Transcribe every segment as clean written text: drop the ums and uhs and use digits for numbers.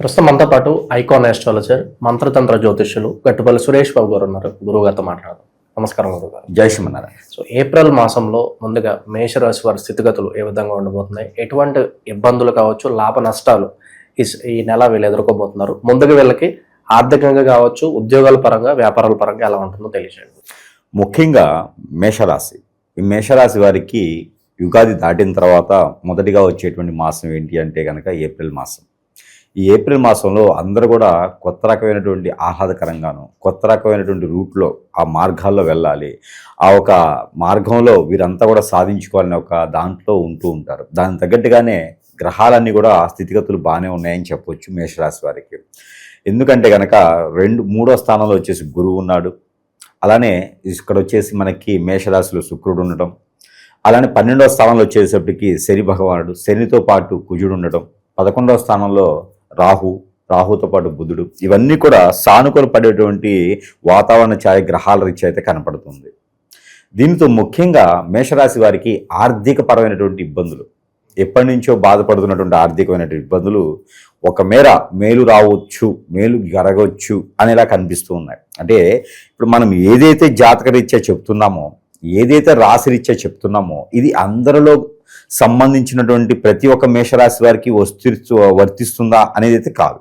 ప్రస్తుతం మనతో పాటు ఐకాన్ ఆస్ట్రాలజర్ మంత్రతంత్ర జ్యోతిష్యులు గట్టుపల్లి సురేష్ బాబు గారు ఉన్నారు. గురువుగారితో మాట్లాడదాం. నమస్కారం గురుగారు. జై శ్రీమన్నారాయణ. సో ఏప్రిల్ మాసంలో ముందుగా మేషరాశి వారి స్థితిగతులు ఏ విధంగా ఉండబోతున్నాయి, ఎటువంటి ఇబ్బందులు కావచ్చు, లాభ నష్టాలు ఈ నెల వీళ్ళు ఎదుర్కోబోతున్నారు, ముందుగా వీళ్ళకి ఆర్థికంగా కావచ్చు, ఉద్యోగాల పరంగా, వ్యాపారాల పరంగా ఎలా ఉంటుందో తెలియజేయండి. ముఖ్యంగా మేషరాశి, ఈ మేషరాశి వారికి యుగాది దాటిన తర్వాత మొదటిగా వచ్చేటువంటి మాసం ఏంటి అంటే కనుక ఏప్రిల్ మాసం. ఈ ఏప్రిల్ మాసంలో అందరూ కూడా కొత్త రకమైనటువంటి ఆహ్లాదకరంగాను, కొత్త రకమైనటువంటి రూట్లో ఆ మార్గాల్లో వెళ్ళాలి. ఆ ఒక మార్గంలో వీరంతా కూడా సాధించుకోవాలని ఒక దాంట్లో ఉంటూ ఉంటారు. దానికి తగ్గట్టుగానే గ్రహాలన్నీ కూడా స్థితిగతులు బాగానే ఉన్నాయని చెప్పొచ్చు మేషరాశి వారికి. ఎందుకంటే కనుక మూడో స్థానంలో వచ్చేసి గురువు ఉన్నాడు. అలానే ఇక్కడ వచ్చేసి మనకి మేషరాశిలో శుక్రుడు ఉండటం, అలానే 12వ స్థానంలో వచ్చేసప్పటికి శని భగవానుడు, శనితో పాటు కుజుడు ఉండటం, 11వ స్థానంలో రాహుతో పాటు బుధుడు, ఇవన్నీ కూడా సానుకూల పడేటువంటి వాతావరణ గ్రహాల రీత్యా అయితే కనపడుతుంది. దీనితో ముఖ్యంగా మేషరాశి వారికి ఆర్థిక పరమైనటువంటి ఇబ్బందులు, ఎప్పటి నుంచో బాధపడుతున్నటువంటి ఆర్థికమైనటువంటి ఇబ్బందులు ఒక మేర మేలు రావచ్చు, మేలు జరగవచ్చు అనేలా కనిపిస్తూ ఉన్నాయి. అంటే ఇప్పుడు మనం ఏదైతే జాతకరీత్యా చెప్తున్నామో, ఏదైతే రాశిరీత్యా చెప్తున్నామో, ఇది అందరిలో సంబంధించినటువంటి ప్రతి ఒక్క మేషరాశి వారికి వర్తిస్తుందా అనేది అయితే కాదు.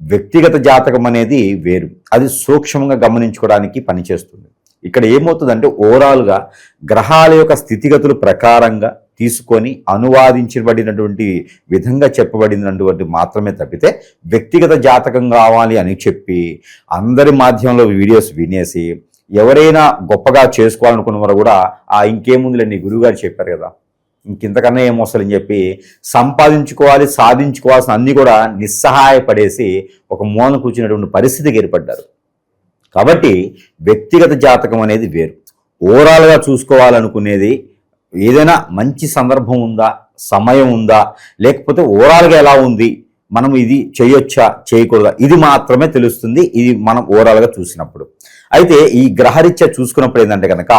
వ్యక్తిగత జాతకం అనేది వేరు, అది సూక్ష్మంగా గమనించుకోవడానికి పనిచేస్తుంది. ఇక్కడ ఏమవుతుందంటే ఓవరాల్గా గ్రహాల యొక్క స్థితిగతుల ప్రకారంగా తీసుకొని అనువాదించబడినటువంటి విధంగా చెప్పబడినటువంటి మాత్రమే తప్పితే వ్యక్తిగత జాతకం కావాలి అని చెప్పి అందరి మాధ్యమంలో వీడియోస్ వినేసి ఎవరైనా గొప్పగా చేసుకోవాలనుకున్న వారు కూడా ఇంకేముందులేండి గురువుగారు చెప్పారు కదా, ఇంకింతకన్నా ఏమొస్తుందని చెప్పి సంపాదించుకోవాలి, సాధించుకోవాల్సిన అన్నీ కూడా నిస్సహాయపడేసి ఒక మూలన కూర్చున్నటువంటి పరిస్థితికి ఏర్పడ్డారు. కాబట్టి వ్యక్తిగత జాతకం అనేది వేరు. ఓవరాల్గా చూసుకోవాలనుకునేది ఏదైనా మంచి సందర్భం ఉందా, సమయం ఉందా, లేకపోతే ఓవరాల్గా ఎలా ఉంది, మనం ఇది చేయొచ్చా చేయకూడదా, ఇది మాత్రమే తెలుస్తుంది. ఇది మనం ఓవరాల్గా చూసినప్పుడు. అయితే ఈ గ్రహరీత్యా చూసుకున్నప్పుడు ఏంటంటే కనుక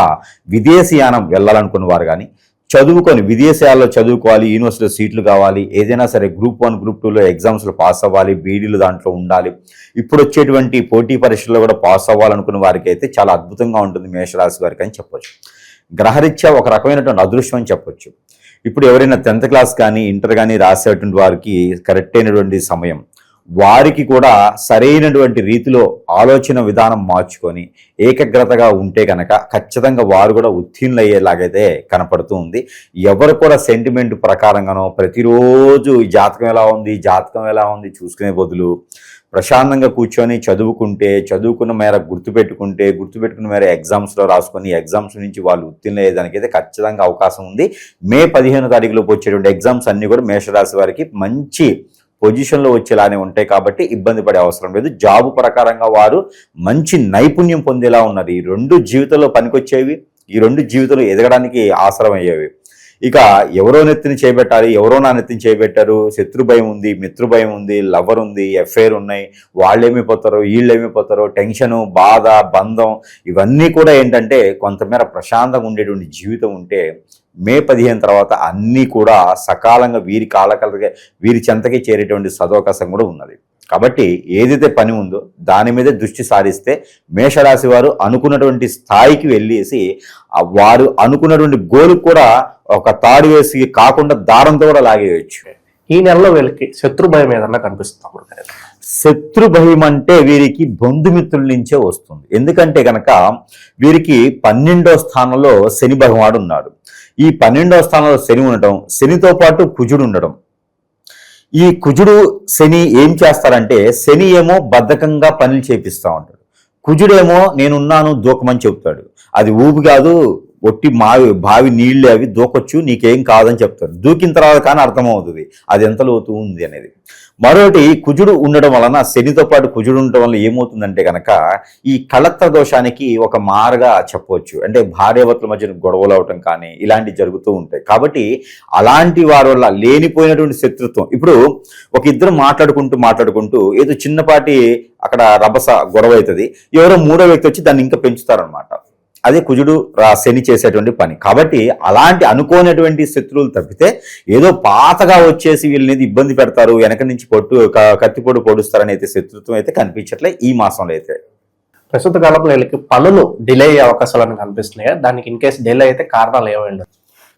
విదేశీయానం వెళ్ళాలనుకున్న వారు కానీ, చదువుకొని విదేశాల్లో చదువుకోవాలి, యూనివర్సిటీలో సీట్లు కావాలి, ఏదైనా సరే గ్రూప్ 1 గ్రూప్ 2లో ఎగ్జామ్స్లో పాస్ అవ్వాలి, బీడీలు దాంట్లో ఉండాలి, ఇప్పుడు వచ్చేటువంటి పోటీ పరీక్షల్లో కూడా పాస్ అవ్వాలనుకున్న వారికి అయితే చాలా అద్భుతంగా ఉంటుంది మేషరాశి వారికి అని చెప్పొచ్చు. గ్రహరీత్యా ఒక రకమైనటువంటి అదృష్టం అని చెప్పొచ్చు. ఇప్పుడు ఎవరైనా 10th క్లాస్ కానీ ఇంటర్ కానీ రాసేటువంటి వారికి కరెక్ట్ అయినటువంటి సమయం, వారికి కూడా సరైనటువంటి రీతిలో ఆలోచన విధానం మార్చుకొని ఏకాగ్రతగా ఉంటే కనుక ఖచ్చితంగా వారు కూడా ఉత్తీర్ణులు అయ్యేలాగైతే కనపడుతూ ఉంది. ఎవరు కూడా సెంటిమెంట్ ప్రకారంగానో ప్రతిరోజు జాతకం ఎలా ఉంది చూసుకునే బదులు ప్రశాంతంగా కూర్చొని చదువుకుంటే, చదువుకున్న మేర గుర్తుపెట్టుకున్న మేర ఎగ్జామ్స్లో రాసుకొని ఎగ్జామ్స్ నుంచి వాళ్ళు ఉత్తీర్ణులు అయ్యేదానికైతే ఖచ్చితంగా అవకాశం ఉంది. మే 15వ తారీఖులోపు వచ్చేటువంటి ఎగ్జామ్స్ అన్నీ కూడా మేషరాశి వారికి మంచి పొజిషన్లో వచ్చేలానే ఉంటాయి. కాబట్టి ఇబ్బంది పడే అవసరం లేదు. జాబు ప్రకారంగా వారు మంచి నైపుణ్యం పొందేలా ఉన్నారు. ఈ 2 జీవితంలో పనికొచ్చేవి, ఈ 2 జీవితంలో ఎదగడానికి ఆసరమయ్యేవి. ఇక ఎవరో నెత్తిని చేయబెట్టాలి, ఎవరో నా నెత్తిని చేయబెట్టారు, శత్రు భయం ఉంది, మిత్రు భయం ఉంది, లవర్ ఉంది, ఎఫ్ఐఆర్ ఉన్నాయి, వాళ్ళేమైపోతారో వీళ్ళేమైపోతారో, టెన్షను, బాధ, బంధం, ఇవన్నీ కూడా ఏంటంటే కొంతమేర ప్రశాంతంగా ఉండేటువంటి జీవితం ఉంటే మే 15 తర్వాత అన్నీ కూడా సకాలంగా వీరి చెంతకి చేరేటువంటి సదవకాశం కూడా ఉన్నది. కాబట్టి ఏదైతే పని ఉందో దాని మీద దృష్టి సారిస్తే మేషరాశి వారు అనుకున్నటువంటి స్థాయికి వెళ్ళేసి వారు అనుకున్నటువంటి గోలు కూడా ఒక తాడు వేసి కాకుండా దారంతో కూడా లాగేయచ్చు. ఈ నెలలో వీళ్ళకి శత్రు భయం ఏదన్నా కనిపిస్తుంది? శత్రు భయం అంటే వీరికి బంధుమిత్రుల నుంచే వస్తుంది. ఎందుకంటే కనుక వీరికి 12వ స్థానంలో శని భగవానుడు ఉన్నాడు. ఈ 12వ స్థానంలో శని ఉండటం, శనితో పాటు కుజుడు ఉండడం, ఈ కుజుడు శని ఏం చేస్తారంటే శని ఏమో బద్ధకంగా పనులు చేపిస్తూ ఉంటాడు, కుజుడేమో నేనున్నాను దూకమని చెప్తాడు. అది ఊపి కాదు, ఒట్టి బావి నీళ్ళు అవి దూకొచ్చు, నీకేం కాదని చెప్తాడు. దూకిన తర్వాత కానీ అర్థమవుతుంది అది ఎంత లోతు ఉంది అనేది. మరొకటి కుజుడు ఉండడం వలన, శనితో పాటు కుజుడు ఉండడం వల్ల ఏమవుతుందంటే కనుక ఈ కళత్ర దోషానికి ఒక మారుగా చెప్పవచ్చు. అంటే భార్యాభర్తల మధ్య గొడవలు అవటం కానీ ఇలాంటివి జరుగుతూ ఉంటాయి. కాబట్టి అలాంటి వారి వల్ల లేనిపోయినటువంటి శత్రుత్వం, ఇప్పుడు ఒక ఇద్దరు మాట్లాడుకుంటూ ఏదో చిన్నపాటి అక్కడ రభస గొడవ అవుతుంది, ఎవరో 3వ వ్యక్తి వచ్చి దాన్ని ఇంకా పెంచుతారనమాట. అదే కుజుడు శని చేసేటువంటి పని. కాబట్టి అలాంటి అనుకోనటువంటి శత్రువులు తప్పితే ఏదో పాతగా వచ్చేసి వీళ్ళని ఇబ్బంది పెడతారు, వెనక నుంచి కత్తిపొడు పొడుస్తారని అయితే శత్రుత్వం అయితే కనిపించట్లే ఈ మాసంలో అయితే. ప్రస్తుత కాలంలో వీళ్ళకి పనులు డిలే అయ్యే అవకాశాలు కనిపిస్తున్నాయి. దానికి ఇన్ కేసు డిలే అయితే కారణాలు ఏమైంది?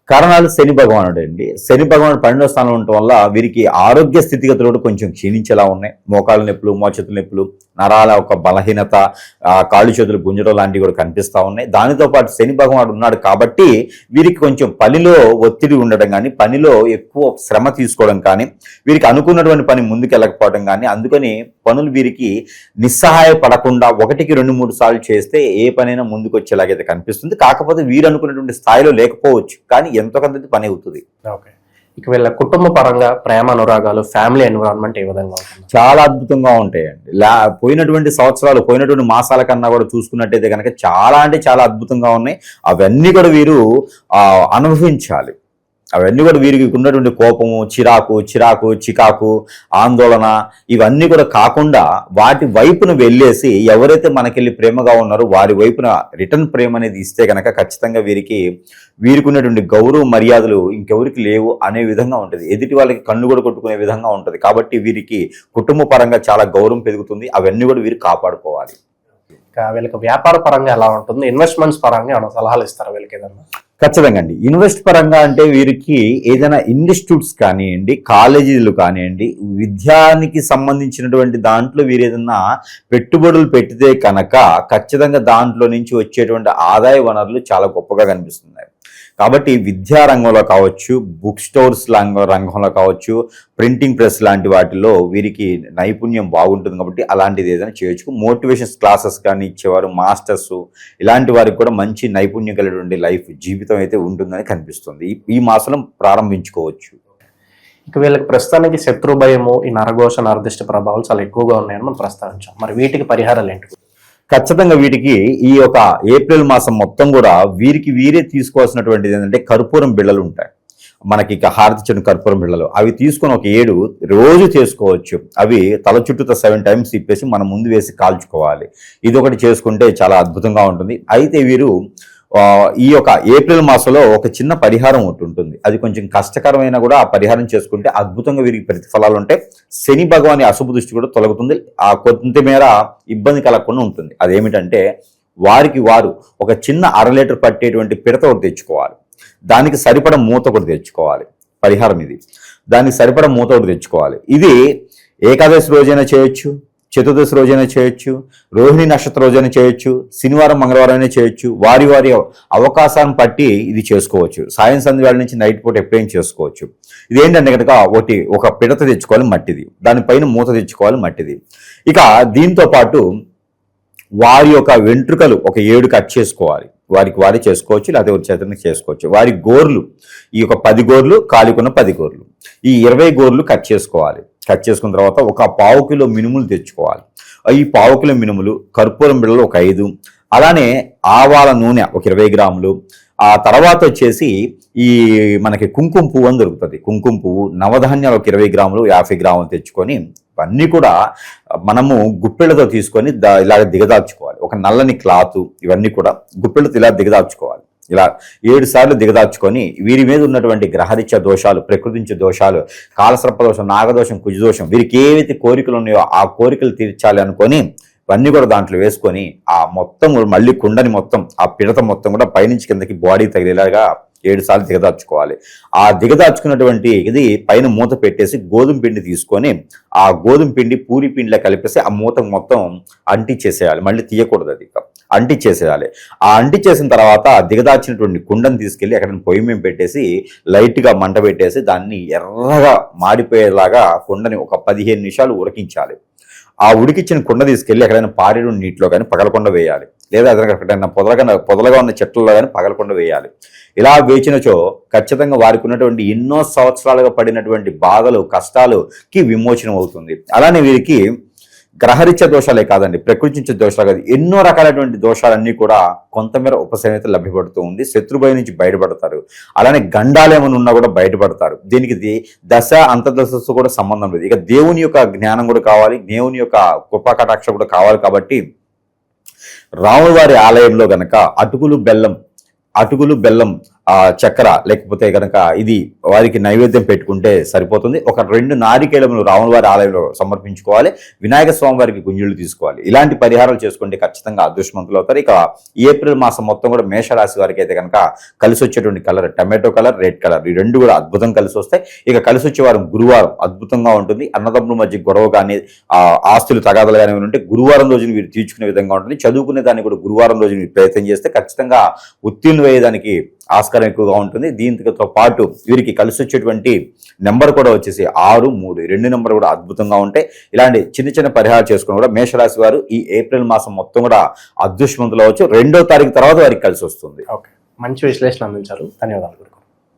కారణాలు శని భగవానుడు అండి. శని భగవానుడు 12వ స్థానంలో ఉండటం వల్ల వీరికి ఆరోగ్య స్థితిగతులు కొంచెం క్షీణించేలా ఉన్నాయి. మోకాళ్ళ నొప్పులు, మోచేతుల నొప్పులు, నరాల ఒక బలహీనత, కాళ్ళు చేతులు గుంజడం లాంటివి కూడా కనిపిస్తూ ఉన్నాయి. దానితో పాటు శని భగవానుడు ఉన్నాడు కాబట్టి వీరికి కొంచెం పనిలో ఒత్తిడి ఉండడం కానీ, పనిలో ఎక్కువ శ్రమ తీసుకోవడం కానీ, వీరికి అనుకున్నటువంటి పని ముందుకు వెళ్ళకపోవడం కానీ, అందుకని పనులు వీరికి నిస్సహాయపడకుండా 1కి 2-3 సార్లు చేస్తే ఏ పనైనా ముందుకు వచ్చేలాగైతే కనిపిస్తుంది. కాకపోతే వీరు అనుకున్నటువంటి స్థాయిలో లేకపోవచ్చు, కానీ ఎంతో కొంత పని అవుతుంది. ఓకే, ఇక వీళ్ళ కుటుంబ పరంగా ప్రేమ అనురాగాలు, ఫ్యామిలీ ఎన్విరాన్మెంట్ ఏ విధంగా ఉంటుంది? చాలా అద్భుతంగా ఉంటాయండి. పోయినటువంటి సంవత్సరాలు, పోయినటువంటి మాసాల కన్నా కూడా చూసుకున్నట్టయితే కనుక చాలా అంటే చాలా అద్భుతంగా ఉన్నాయి. అవన్నీ కూడా వీరు అనుభవించాలి. అవన్నీ కూడా వీరికి ఉన్నటువంటి కోపము, చికాకు, ఆందోళన ఇవన్నీ కూడా కాకుండా వాటి వైపున వెళ్ళేసి ఎవరైతే మనకెళ్ళి ప్రేమగా ఉన్నారో వారి వైపున రిటర్న్ ప్రేమ అనేది ఇస్తే కనుక ఖచ్చితంగా వీరికి ఉన్నటువంటి గౌరవ మర్యాదలు ఇంకెవరికి లేవు అనే విధంగా ఉంటుంది. ఎదుటి వాళ్ళకి కన్ను కూడా కొట్టుకునే విధంగా ఉంటుంది. కాబట్టి వీరికి కుటుంబ పరంగా చాలా గౌరవం పెరుగుతుంది. అవన్నీ కూడా వీరు కాపాడుకోవాలి. వీళ్ళకి వ్యాపార పరంగా ఎలా ఉంటుంది? ఇన్వెస్ట్మెంట్స్ పరంగా ఏమైనా సలహాలు ఇస్తారా వీళ్ళకి ఏదన్నా? ఖచ్చితంగా అండి. ఇన్వెస్ట్ పరంగా అంటే వీరికి ఏదైనా ఇన్స్టిట్యూట్స్ కానివ్వండి, కాలేజీలు కానివ్వండి, విద్యానికి సంబంధించినటువంటి దాంట్లో వీరు ఏదైనా పెట్టుబడులు పెడితే కనుక ఖచ్చితంగా దాంట్లో నుంచి వచ్చేటువంటి ఆదాయ వనరులు చాలా గొప్పగా కనిపిస్తున్నాయి. కాబట్టి విద్యా రంగంలో కావచ్చు, బుక్ స్టోర్స్ రంగంలో కావచ్చు, ప్రింటింగ్ ప్రెస్ లాంటి వాటిలో వీరికి నైపుణ్యం బాగుంటుంది. కాబట్టి అలాంటిది ఏదైనా చేయొచ్చు. మోటివేషన్ క్లాసెస్ కానీ ఇచ్చేవారు, మాస్టర్స్, ఇలాంటి వారికి కూడా మంచి నైపుణ్యం కలిగినటువంటి లైఫ్ జీవితం అయితే ఉంటుందని కనిపిస్తుంది. ఈ మాసంలో ప్రారంభించుకోవచ్చు. ఇక వీళ్ళకి ప్రస్తుతానికి శత్రు భయము, ఈ నరఘోష, నరదిష్ట ప్రభావాలు చాలా ఎక్కువగా ఉన్నాయని మనం ప్రస్తావించాం. మరి వీటికి పరిహారాలు ఏంటి? ఖచ్చితంగా వీటికి ఈ యొక్క ఏప్రిల్ మాసం మొత్తం కూడా వీరే తీసుకోవాల్సినటువంటిది ఏంటంటే కర్పూరం బిళ్ళలు ఉంటాయి. మనకి ఇక హారతి చెట్టు కర్పూరం బిళ్ళలు అవి తీసుకొని ఒక 7 రోజు చేసుకోవచ్చు. అవి తల చుట్టూతో 7 టైమ్స్ తిప్పేసి మనం ముందు వేసి కాల్చుకోవాలి. ఇది ఒకటి చేసుకుంటే చాలా అద్భుతంగా ఉంటుంది. అయితే వీరు ఈ యొక్క ఏప్రిల్ మాసంలో ఒక చిన్న పరిహారం ఒకటి ఉంటుంది. అది కొంచెం కష్టకరమైన కూడా ఆ పరిహారం చేసుకుంటే అద్భుతంగా వీరికి ప్రతిఫలాలు ఉంటాయి. శని భగవాని అశుభ దృష్టి కూడా తొలగుతుంది. ఆ కొంతమేర ఇబ్బంది కలగకుండా ఉంటుంది. అదేమిటంటే వారు ఒక చిన్న 1/2 లీటర్ పట్టేటువంటి పిడత ఒకటి తెచ్చుకోవాలి. దానికి సరిపడ మూత ఒకటి తెచ్చుకోవాలి. పరిహారం ఇది. దానికి సరిపడ మూత ఒకటి తెచ్చుకోవాలి. ఇది ఏకాదశి రోజైనా చేయొచ్చు, చతుర్దశి రోజైనా చేయొచ్చు, రోహిణి నక్షత్ర రోజైనా చేయొచ్చు, శనివారం మంగళవారం అయినా చేయొచ్చు. వారి అవకాశాన్ని బట్టి ఇది చేసుకోవచ్చు. సాయం సంధ్య వేళ నుంచి నైట్ పూట ఎప్పుడైనా చేసుకోవచ్చు. ఇదేంటంటే కనుక ఒక పిడత తెచ్చుకోవాలి మట్టిది, దానిపైన మూత తెచ్చుకోవాలి మట్టిది. ఇక దీంతో పాటు వారి యొక్క వెంట్రుకలు ఒక 7 కట్ చేసుకోవాలి. వారి చేసుకోవచ్చు, లేకపోతే ఒక చేతనికి చేసుకోవచ్చు. వారి గోర్లు ఈ యొక్క 10 గోర్లు, కాలికున్న 10 గోర్లు, ఈ 20 గోర్లు కట్ చేసుకోవాలి. కట్ చేసుకున్న తర్వాత ఒక 1/4 కిలో మినుములు తెచ్చుకోవాలి. ఈ 1/4 కిలో మినుములు, కర్పూరం బిళ్ళలు ఒక 5, అలానే ఆవాల నూనె ఒక 20 గ్రాములు. ఆ తర్వాత వచ్చేసి ఈ మనకి కుంకుమ పువ్వు అని దొరుకుతుంది. కుంకుమ పువ్వు, నవధాన్యాలు ఒక 20 గ్రాములు, 50 గ్రాములు తెచ్చుకొని ఇవన్నీ కూడా మనము గుప్పెళ్ళతో తీసుకొని ఇలాగ దిగదార్చుకోవాలి. ఒక నల్లని క్లాత్, ఇవన్నీ కూడా గుప్పెళ్ళతో ఇలా దిగదార్చుకోవాలి. ఇలా 7 సార్లు దిగదార్చుకొని వీరి మీద ఉన్నటువంటి గ్రహరీత్యా దోషాలు, ప్రకృతించే దోషాలు, కాలసర్ప దోషం, నాగదోషం, కుజదోషం, వీరికి ఏవైతే కోరికలు ఉన్నాయో ఆ కోరికలు తీర్చాలి అనుకొని ఇవన్నీ కూడా దాంట్లో వేసుకొని ఆ మొత్తం మళ్ళీ కుండని మొత్తం, ఆ పిడత మొత్తం కూడా పైనుంచి కిందకి బాడీ తగిలేలాగా 7 సార్లు దిగదార్చుకోవాలి. ఆ దిగదార్చుకున్నటువంటి ఇది పైన మూత పెట్టేసి గోధుమ పిండి తీసుకొని ఆ గోధుమ పిండి పూరి పిండిలో కలిపేసి ఆ మూత మొత్తం అంటించేసేయాలి. మళ్ళీ తీయకూడదు, అది అంటించేసేయాలి. ఆ అంటించేసిన తర్వాత దిగదార్చినటువంటి కుండను తీసుకెళ్ళి అక్కడ పొయ్యి మీద పెట్టేసి లైట్గా మంట పెట్టేసి దాన్ని ఎర్రగా మాడిపోయేలాగా కుండని ఒక 15 నిమిషాలు ఉడికించాలి. ఆ ఉడికిచ్చిన కుండ తీసుకెళ్ళి ఎక్కడైనా పారేడు నీటిలో కానీ పగలకుండా వేయాలి. లేదా ఎక్కడైనా పొదలుగా ఉన్న చెట్లలో కానీ పగలకుండా వేయాలి. ఇలా వేచినచో ఖచ్చితంగా వారికి ఉన్నటువంటి ఎన్నో సంవత్సరాలుగా పడినటువంటి బాధలు, కష్టాలకి విమోచనం అవుతుంది. అలానే వీరికి గ్రహరీత్యా దోషాలే కాదండి, ప్రకృతించే దోషాలు కాదు, ఎన్నో రకాలైనటువంటి దోషాలన్నీ కూడా కొంతమేర ఉపశమనత లభ్యపడుతూ ఉంది. శత్రుభయ నుంచి బయటపడతారు. అలానే గండాలేమని ఉన్నా కూడా బయటపడతారు. దీనికి దశ అంతర్దశ కూడా సంబంధం లేదు. ఇక దేవుని యొక్క జ్ఞానం కూడా కావాలి, దేవుని యొక్క కృపా కటాక్ష కూడా కావాలి. కాబట్టి రాముల వారి ఆలయంలో గనక అటుకులు బెల్లం చక్కెర లేకపోతే కనుక ఇది వారికి నైవేద్యం పెట్టుకుంటే సరిపోతుంది. ఒక 2 నారికేళములు రాముల వారి ఆలయంలో సమర్పించుకోవాలి. వినాయక స్వామి వారికి గుంజులు తీసుకోవాలి. ఇలాంటి పరిహారాలు చేసుకుంటే ఖచ్చితంగా అదృష్టవంతులు అవుతారు. ఇక ఏప్రిల్ మాసం మొత్తం కూడా మేషరాశి వారికి అయితే కనుక కలిసి వచ్చేటువంటి colour tomato colour, red colour, ఈ 2 కూడా అద్భుతం కలిసి వస్తాయి. ఇక కలిసి వచ్చే వారం గురువారం అద్భుతంగా ఉంటుంది. అన్నదమ్ముల మధ్య గొడవ కానీ ఆస్తులు తగాదలు కానీ ఉంటే గురువారం రోజున వీరు తీర్చుకునే విధంగా ఉంటుంది. చదువుకునే దాన్ని కూడా గురువారం రోజు మీరు ప్రయత్నం చేస్తే ఖచ్చితంగా ఉత్తీర్ణులు అయ్యేదానికి ఆస్కారం ఎక్కువగా ఉంటుంది. దీంతో పాటు వీరికి కలిసి వచ్చేటువంటి నెంబర్ కూడా వచ్చేసి 6, 3 ఈ 2 నెంబర్ కూడా అద్భుతంగా ఉంటాయి. ఇలాంటి చిన్న పరిహారాలు చేసుకుని కూడా మేషరాశి వారు ఈ ఏప్రిల్ మాసం మొత్తం కూడా అదృష్టవంతులు అవ్వచ్చు. 2వ తారీఖు తర్వాత వారికి కలిసి వస్తుంది. ఓకే, మంచి విశ్లేషణ అందించారు. ధన్యవాదాలు.